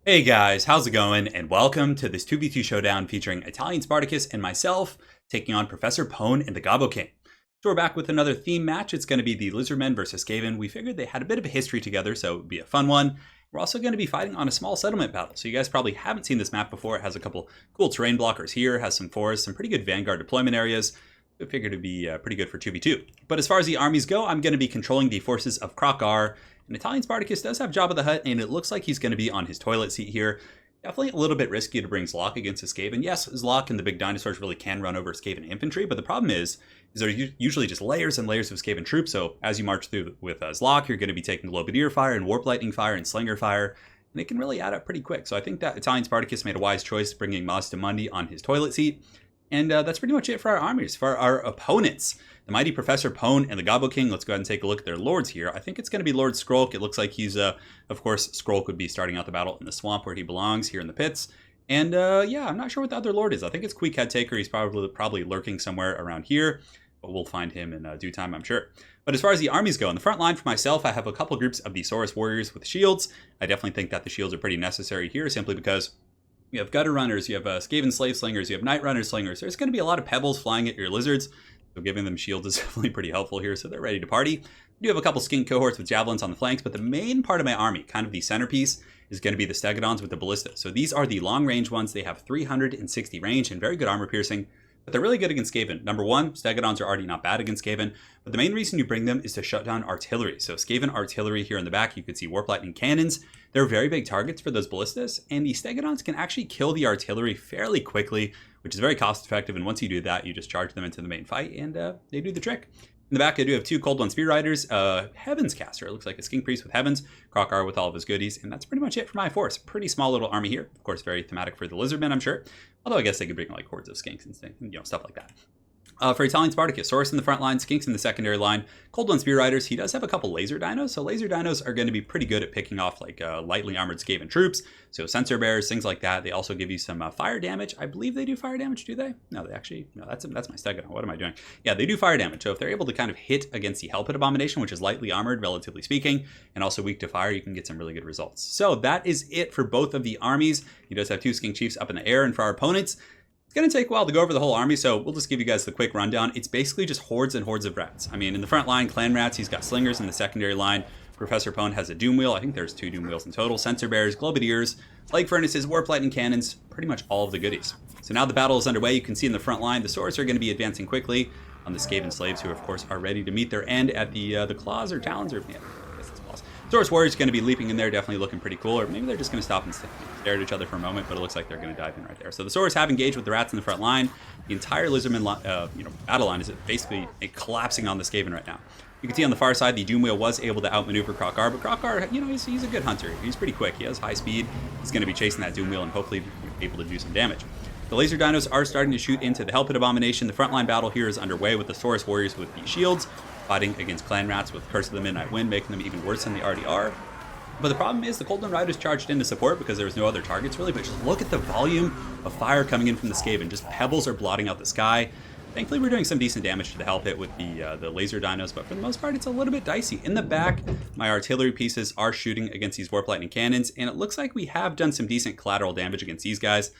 Hey guys, how's it going? And welcome to this 2v2 showdown featuring Italian Spartacus and myself taking on Professor Pone and the Gobbo King. So we're back with another theme match. It's going to be the Lizardmen versus Skaven. We figured they had a bit of a history together, so it would be a fun one. We're also going to be fighting on a small settlement battle. So you guys probably haven't seen this map before. It has a couple cool terrain blockers here, has some forests, some pretty good vanguard deployment areas. I figured it'd be pretty good for 2v2. But as far as the armies go, I'm going to be controlling the forces of Krokar. And Italian Spartacus does have Jabba the Hutt, and it looks like he's going to be on his toilet seat here. Definitely a little bit risky to bring Zlok against a Skaven. Yes, Zlok and the big dinosaurs really can run over Skaven infantry, but the problem is there are usually just layers and layers of Skaven troops. So as you march through with Zlok, you're going to be taking Globadier fire and Warp Lightning fire and Slinger fire, and it can really add up pretty quick. So I think that Italian Spartacus made a wise choice bringing Mazda Mundi on his toilet seat. And that's pretty much it for our armies. For our opponents, the mighty Professor Pone and the Gobbo King, let's go ahead and take a look at their lords here. I think it's going to be Lord Skrolk. It looks like he's, of course, Skrolk would be starting out the battle in the swamp where he belongs, here in the pits. And yeah, I'm not sure what the other lord is. I think it's Queek Headtaker. He's probably lurking somewhere around here, but we'll find him in due time, I'm sure. But as far as the armies go, in the front line for myself, I have a couple groups of the Saurus warriors with shields. I definitely think that the shields are pretty necessary here, simply because you have gutter runners, you have Skaven slave slingers, you have night runner slingers. There's going to be a lot of pebbles flying at your lizards, so giving them shields is definitely pretty helpful here, so they're ready to party. I do have a couple skink cohorts with javelins on the flanks, but the main part of my army, kind of the centerpiece, is going to be the Stegodons with the ballista. So these are the long range ones. They have 360 range and very good armor piercing, but they're really good against Skaven. Number one, Stegodons are already not bad against Skaven, but the main reason you bring them is to shut down artillery. So Skaven artillery here in the back, you could see Warp Lightning cannons. They're very big targets for those ballistas, and the Stegodons can actually kill the artillery fairly quickly, which is very cost effective. And once you do that, you just charge them into the main fight, and they do the trick. In the back, I do have two Cold One Spear Riders, Heavens Caster. It looks like a Skink Priest with Heavens, Krokar with all of his goodies, and that's pretty much it for my force. Pretty small little army here. Of course, very thematic for the Lizardmen, I'm sure. Although I guess they could bring like hordes of skinks and stuff like that. For Italian Spartacus, Saurus in the front line, Skinks in the secondary line, Cold One Spear Riders. He does have a couple laser dinos, so laser dinos are going to be pretty good at picking off like lightly armored Skaven troops. So sensor bearers, things like that. They also give you some fire damage. I believe they do fire damage, do they? No, they actually, no, that's my Stegodon. What am I doing? Yeah, they do fire damage. So if they're able to kind of hit against the Hell Pit Abomination, which is lightly armored, relatively speaking, and also weak to fire, you can get some really good results. So that is it for both of the armies. He does have two Skink Chiefs up in the air, and for our opponents, it's going to take a while to go over the whole army, so we'll just give you guys the quick rundown. It's basically just hordes and hordes of rats. I mean, in the front line, clan rats, he's got slingers. In the secondary line, Professor Pone has a doom wheel. I think there's two doom wheels in total. Sensor bears, globadiers, plague furnaces, warp lightning cannons, pretty much all of the goodies. So now the battle is underway. You can see in the front line, the swords are going to be advancing quickly on the Skaven slaves, who of course are ready to meet their end at the claws or talons, or yeah, I guess it's claws. Saurus warriors going to be leaping in there, definitely looking pretty cool, or maybe they're just going to stop and stare at each other for a moment, but it looks like they're going to dive in right there. So the Saurus have engaged with the rats in the front line. The entire Lizardman battle line is basically collapsing on the Skaven right now. You can see on the far side, the Doom Wheel was able to outmaneuver Krokar, but Krokar, he's a good hunter. He's pretty quick. He has high speed. He's going to be chasing that Doom Wheel and hopefully be able to do some damage. The laser dinos are starting to shoot into the Hell Pit Abomination. The frontline battle here is underway with the Saurus warriors with the shields, fighting against clan rats with Curse of the Midnight Wind, making them even worse than they already are. But the problem is the Cold One Riders charged in to support because there was no other targets really, but just look at the volume of fire coming in from the Skaven. Just pebbles are blotting out the sky. Thankfully, we're doing some decent damage to the Hell Pit with the laser dinos, but for the most part, it's a little bit dicey. In the back, my artillery pieces are shooting against these Warp Lightning cannons, and it looks like we have done some decent collateral damage against these guys.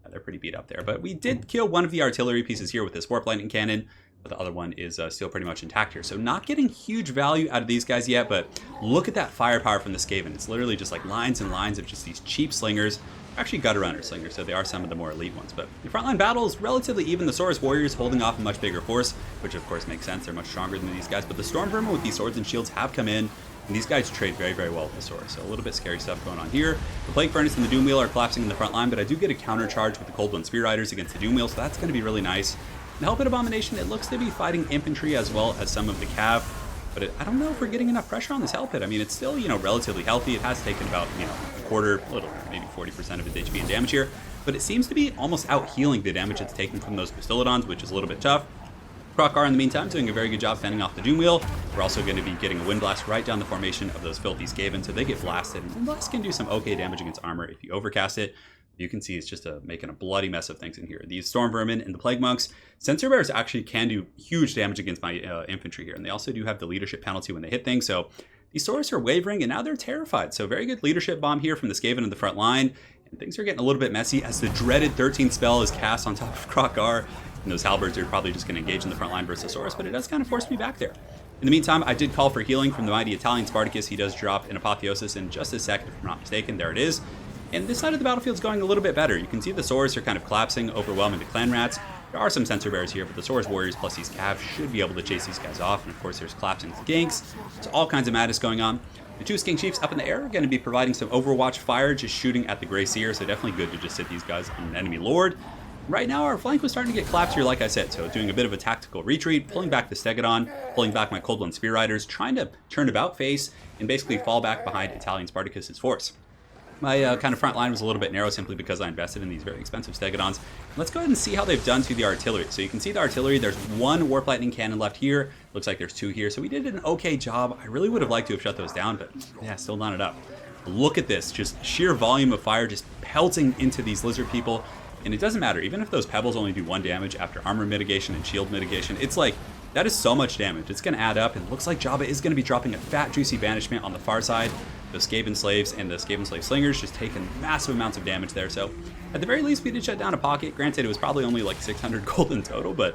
They're pretty beat up there, but we did kill one of the artillery pieces here with this Warp Lightning cannon, but the other one is still pretty much intact here. So not getting huge value out of these guys yet, but look at that firepower from the Skaven. It's literally just like lines and lines of just these cheap slingers. Actually gutter runner slingers, so they are some of the more elite ones. But the frontline battle is relatively even. The Saurus warriors holding off a much bigger force, which of course makes sense. They're much stronger than these guys. But the Storm Vermin with these swords and shields have come in, and these guys trade very, very well with the Saurus. So a little bit scary stuff going on here. The Plague Furnace and the Doom Wheel are collapsing in the front line, but I do get a counter charge with the Cold One Spear Riders against the Doom Wheel, so that's going to be really nice. The Hell Pit Abomination, it looks to be fighting infantry as well as some of the cav, but I don't know if we're getting enough pressure on this Hell Pit. I mean, it's still, relatively healthy. It has taken about, a quarter, a little, maybe 40% of its HP in damage here, but it seems to be almost out healing the damage it's taking from those Bastillodons, which is a little bit tough. Krokar, in the meantime, doing a very good job fending off the Doom Wheel. We're also going to be getting a Wind Blast right down the formation of those filthy Skaven, so they get blasted. And Wind Blast can do some okay damage against armor if you overcast it. You can see it's just making a bloody mess of things in here. These Storm Vermin and the Plague Monks, Sensor Bears actually can do huge damage against my infantry here. And they also do have the leadership penalty when they hit things. So these Saurus are wavering, and now they're terrified. So very good leadership bomb here from the Skaven in the front line. And things are getting a little bit messy as the dreaded 13th spell is cast on top of Krokgar. And those halberds are probably just going to engage in the front line versus Saurus, but it does kind of force me back there. In the meantime, I did call for healing from the mighty Italian Spartacus. He does drop an Apotheosis in just a second, if I'm not mistaken. There it is. And this side of the battlefield's going a little bit better. You can see the Saurus are kind of collapsing, overwhelming the clan rats. There are some sensor bears here, but the Saurus warriors plus these calves should be able to chase these guys off. And of course, there's collapsing skinks. There's all kinds of madness going on. The two skink chiefs up in the air are going to be providing some overwatch fire, just shooting at the Grey Seer. So definitely good to just sit these guys on an enemy lord. Right now, our flank was starting to get collapsed here, like I said, so doing a bit of a tactical retreat, pulling back the Stegodon, pulling back my Cold One Spear Riders, trying to turn about face and basically fall back behind Italian Spartacus's force. My kind of front line was a little bit narrow simply because I invested in these very expensive Stegodons. Let's go ahead and see how they've done to the artillery. So you can see the artillery, there's one Warp Lightning cannon left here. Looks like there's two here, so we did an okay job. I really would have liked to have shut those down, but yeah, still not enough. Look at this, just sheer volume of fire just pelting into these lizard people. And it doesn't matter, even if those pebbles only do 1 damage after armor mitigation and shield mitigation, it's like, that is so much damage. It's going to add up, and it looks like Jabba is going to be dropping a fat, juicy banishment on the far side. Those Skaven slaves and the Skaven slave slingers just taking massive amounts of damage there. So, at the very least, we did shut down a pocket. Granted, it was probably only like 600 gold in total, but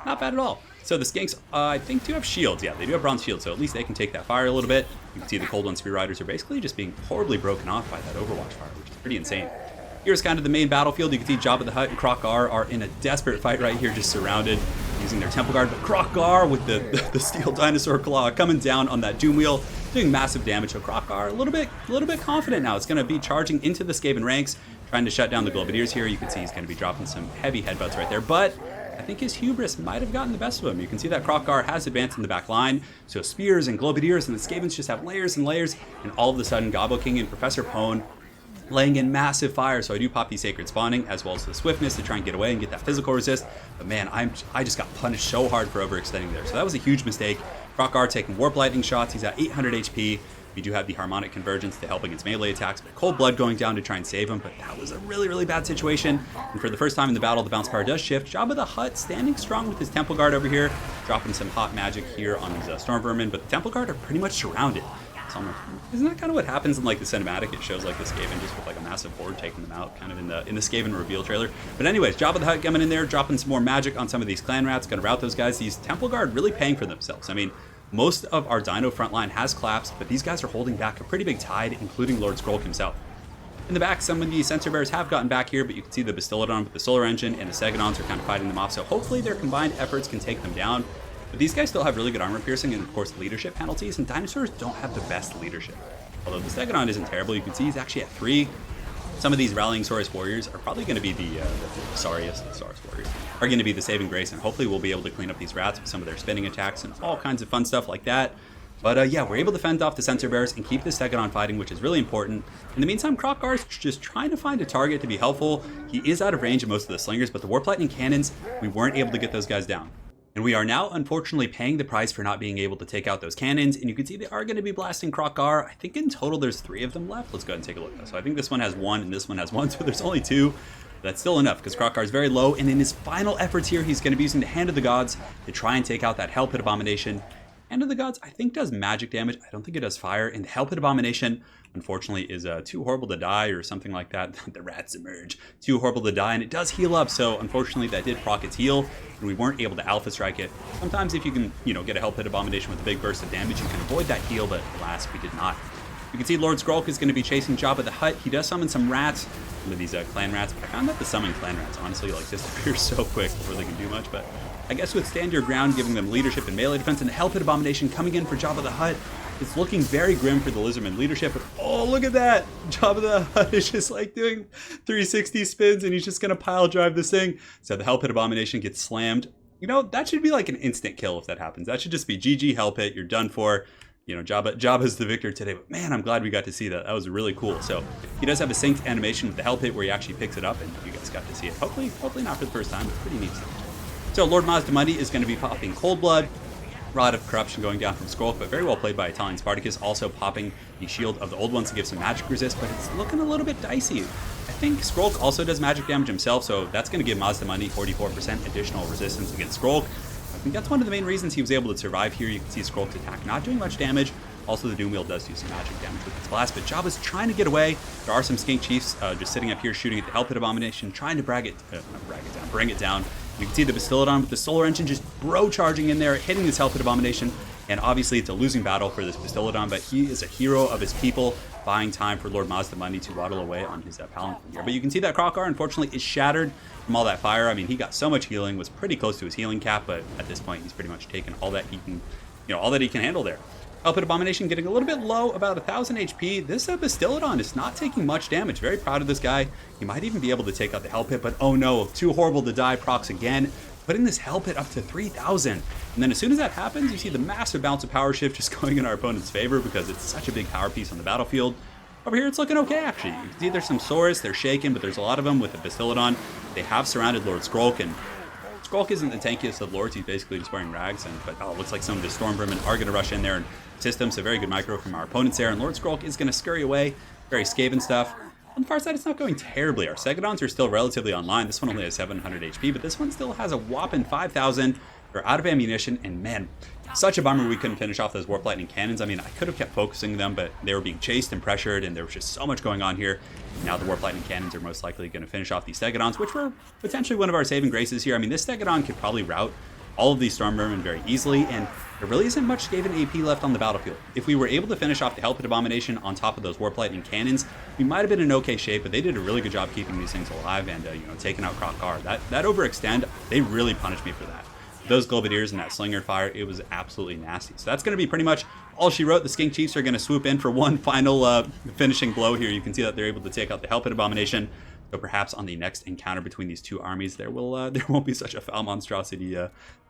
not bad at all. So the skinks, I think, do have shields. Yeah, they do have bronze shields, so at least they can take that fire a little bit. You can see the Cold One Spear Riders are basically just being horribly broken off by that Overwatch fire, which is pretty insane. Here's kind of the main battlefield. You can see Jabba the Hutt and Krokgar are in a desperate fight right here, just surrounded, using their Temple Guard. But Krokgar with the steel dinosaur claw coming down on that Doom Wheel, doing massive damage. So Krokgar a little bit confident now. It's going to be charging into the Skaven ranks, trying to shut down the Globadiers here. You can see he's going to be dropping some heavy headbutts right there, but I think his hubris might have gotten the best of him. You can see that Krokgar has advanced in the back line, so spears and Globadiers and the Skavens just have layers and layers, and all of a sudden Gobbo King and Professor Pone laying in massive fire. So I do pop the Sacred Spawning as well as the Swiftness to try and get away and get that physical resist. But man, I just got punished so hard for overextending there. So that was a huge mistake. Krokgar taking Warp Lightning shots. He's at 800 HP. We do have the Harmonic Convergence to help against melee attacks, but Cold Blood going down to try and save him. But that was a really, really bad situation. And for the first time in the battle, the bounce power does shift. Jabba the Hutt standing strong with his Temple Guard over here, dropping some hot magic here on his Storm Vermin. But the Temple Guard are pretty much surrounded. So I'm like, isn't that kind of what happens in like the cinematic? It shows like the Skaven just with like a massive horde taking them out, kind of in the Skaven reveal trailer. But anyways, Jabba the Hutt coming in there, dropping some more magic on some of these clan rats, gonna rout those guys. These Temple Guard really paying for themselves. I mean, most of our Dino front line has collapsed, but these guys are holding back a pretty big tide, including Lord Skrulk himself. In the back, some of the Sensor Bears have gotten back here, but you can see the Bastillodon with the Solar Engine and the Segodons are kind of fighting them off. So hopefully their combined efforts can take them down. But these guys still have really good armor piercing and, of course, leadership penalties, and dinosaurs don't have the best leadership. Although the Stegodon isn't terrible, you can see he's actually at 3. Some of these rallying Saurus warriors are probably going to be the Saurus warriors are going to be the saving grace, and hopefully we'll be able to clean up these rats with some of their spinning attacks and all kinds of fun stuff like that. But yeah, we're able to fend off the Sensor Bears and keep the Stegodon fighting, which is really important. In the meantime, Krokgar's just trying to find a target to be helpful. He is out of range of most of the slingers, but the Warp Lightning cannons, we weren't able to get those guys down. And we are now, unfortunately, paying the price for not being able to take out those cannons. And you can see they are going to be blasting Krokgar. I think in total there's 3 of them left. Let's go ahead and take a look. So I think this one has 1 and this one has 1. So there's only 2. That's still enough because Krokgar is very low. And in his final efforts here, he's going to be using the Hand of the Gods to try and take out that Hell Pit Abomination. Hand of the Gods, I think, does magic damage. I don't think it does fire. And the Hell Pit Abomination, unfortunately, is too horrible to die or something like that. The rats emerge. Too horrible to die, and it does heal up. So unfortunately, that did proc its heal, and we weren't able to Alpha Strike it. Sometimes if you can, get a Hell Pit Abomination with a big burst of damage, you can avoid that heal, but alas, we did not. You can see Lord Skrulk is going to be chasing Jabba the Hutt. He does summon some rats, some of these clan rats. But I found that the summon clan rats, honestly, disappear so quick before they can do much, but I guess with Stand Your Ground, giving them leadership and melee defense, and the Hell Pit Abomination coming in for Jabba the Hutt, it's looking very grim for the Lizardmen leadership. But oh, look at that! Jabba the Hutt is just doing 360 spins, and he's just gonna pile drive this thing. So the Hell Pit Abomination gets slammed. That should be like an instant kill if that happens. That should just be GG Hell Pit. You're done for. Jabba's the victor today. But man, I'm glad we got to see that. That was really cool. So he does have a synced animation with the Hell Pit where he actually picks it up, and you guys got to see it. Hopefully not for the first time. It's pretty neat stuff. So Lord Mazdamundi is going to be popping Cold Blood, Rod of Corruption going down from Skrulk, but very well played by Italian Spartacus, also popping the Shield of the Old Ones to give some magic resist, but it's looking a little bit dicey. I think Skrulk also does magic damage himself, so that's going to give Mazdamundi 44% additional resistance against Skrulk. I think that's one of the main reasons he was able to survive here. You can see Skrulk's attack not doing much damage, Also, the Doom Wheel does do some magic damage with its blast, but Jabba's trying to get away. There are some Skink Chiefs just sitting up here shooting at the Hell Pit Abomination, trying to bring it down. You can see the Bastillodon with the Solar Engine just charging in there, hitting this Hell Pit Abomination. And obviously, it's a losing battle for this Bastillodon, but he is a hero of his people, buying time for Lord Mazda Mundi to waddle away on his Palanquin here. But you can see that Krokar, unfortunately, is shattered from all that fire. I mean, he got so much healing, was pretty close to his healing cap, but at this point, he's pretty much taken all that he can, all that he can handle there. Hell Pit Abomination getting a little bit low, about 1,000 HP. This Bastillodon is not taking much damage. Very proud of this guy. He might even be able to take out the Hell Pit, but oh no, too horrible to die. Procs again, putting this Hell Pit up to 3,000. And then as soon as that happens, you see the massive bounce of power shift just going in our opponent's favor because it's such a big power piece on the battlefield. Over here, it's looking okay, actually. You can see there's some Saurus. They're shaken, but there's a lot of them with the Bastillodon. They have surrounded Lord Skrulk, and Skrulk isn't the tankiest of lords. He's basically just wearing rags, but it looks like some of the Stormvermin are going to rush in there and assist him. So very good micro from our opponents there, and Lord Skrulk is going to scurry away. Very Skaven stuff. On the far side, it's not going terribly. Our Segedons are still relatively online. This one only has 700 HP, but this one still has a whopping 5,000. They're out of ammunition, and man, such a bummer we couldn't finish off those Warp Lightning Cannons. I mean, I could have kept focusing them, but they were being chased and pressured, and there was just so much going on here. Now the Warp Lightning Cannons are most likely going to finish off these Segedons, which were potentially one of our saving graces here. I mean, this Segedon could probably rout all of these Stormvermin very easily, and there really isn't much Skaven AP left on the battlefield. If we were able to finish off the Hell Pit Abomination on top of those Warp Lightning Cannons, we might have been in okay shape, but they did a really good job keeping these things alive and, taking out Krokar. That overextend, they really punished me for that. Those Globadiers and that Slinger fire, it was absolutely nasty. So that's going to be pretty much all she wrote. The Skink Chiefs are going to swoop in for one final finishing blow here. You can see that they're able to take out the Hell Pit Abomination. So perhaps on the next encounter between these two armies, there won't be such a foul monstrosity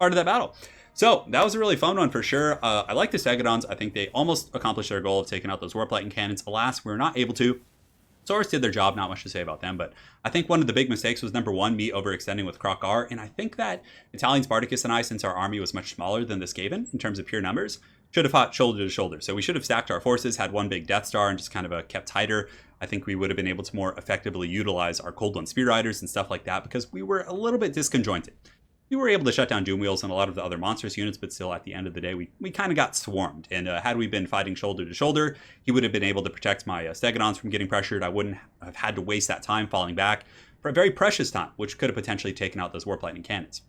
part of that battle. So that was a really fun one for sure. I like the Segedons. I think they almost accomplished their goal of taking out those Warp Lightning Cannons. Alas, we were not able to. Saurus did their job, not much to say about them, but I think one of the big mistakes was number one, me overextending with Krokar, and I think that Italian Spartacus and I, since our army was much smaller than the Skaven in terms of pure numbers, should have fought shoulder to shoulder. So we should have stacked our forces, had one big Death Star, and just kind of kept tighter. I think we would have been able to more effectively utilize our Cold One Spear Riders and stuff like that because we were a little bit disconjointed. We were able to shut down Doom Wheels and a lot of the other monstrous units, but still at the end of the day, we kind of got swarmed. And had we been fighting shoulder to shoulder, he would have been able to protect my Stegedons from getting pressured. I wouldn't have had to waste that time falling back for a very precious time, which could have potentially taken out those Warp Lightning Cannons.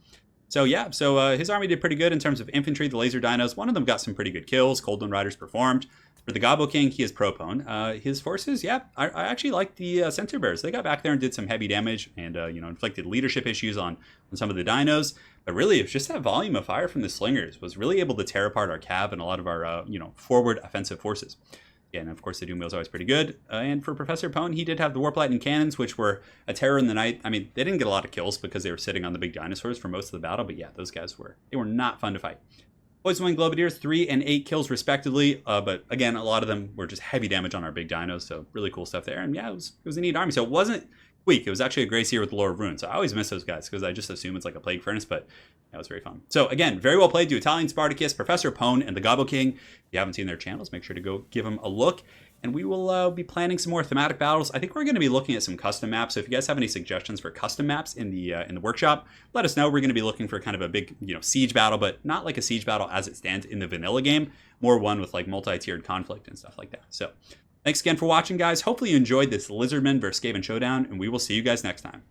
So yeah, his army did pretty good in terms of infantry. The Laser Dinos, one of them got some pretty good kills. Cold One Riders performed. For the Gobbo King, he is Propone. His forces, yeah, I actually like the Centaur Bears. They got back there and did some heavy damage and, inflicted leadership issues on some of the dinos. But really, it was just that volume of fire from the Slingers was really able to tear apart our cav and a lot of our, forward offensive forces. Yeah, and of course, the Doom Wheel is always pretty good. And for Professor Pone, he did have the Warp Lightning Cannons, which were a terror in the night. I mean, they didn't get a lot of kills because they were sitting on the big dinosaurs for most of the battle. But yeah, those guys were not fun to fight. Poison Wing Globadiers, 3 and 8 kills respectively. But again, a lot of them were just heavy damage on our big dinos. So really cool stuff there. And yeah, it was a neat army. So it wasn't weak. It was actually a Grace here with the Lore of Runes. So I always miss those guys because I just assume it's like a Plague Furnace. But that was very fun. So again, very well played to Italian Spartacus, Professor Pone, and the Gobbo King. If you haven't seen their channels, make sure to go give them a look. And we will be planning some more thematic battles. I think we're going to be looking at some custom maps. So if you guys have any suggestions for custom maps in the workshop, let us know. We're going to be looking for kind of a big, siege battle, but not like a siege battle as it stands in the vanilla game. More one with like multi-tiered conflict and stuff like that. So thanks again for watching, guys. Hopefully you enjoyed this Lizardmen versus Skaven showdown, and we will see you guys next time.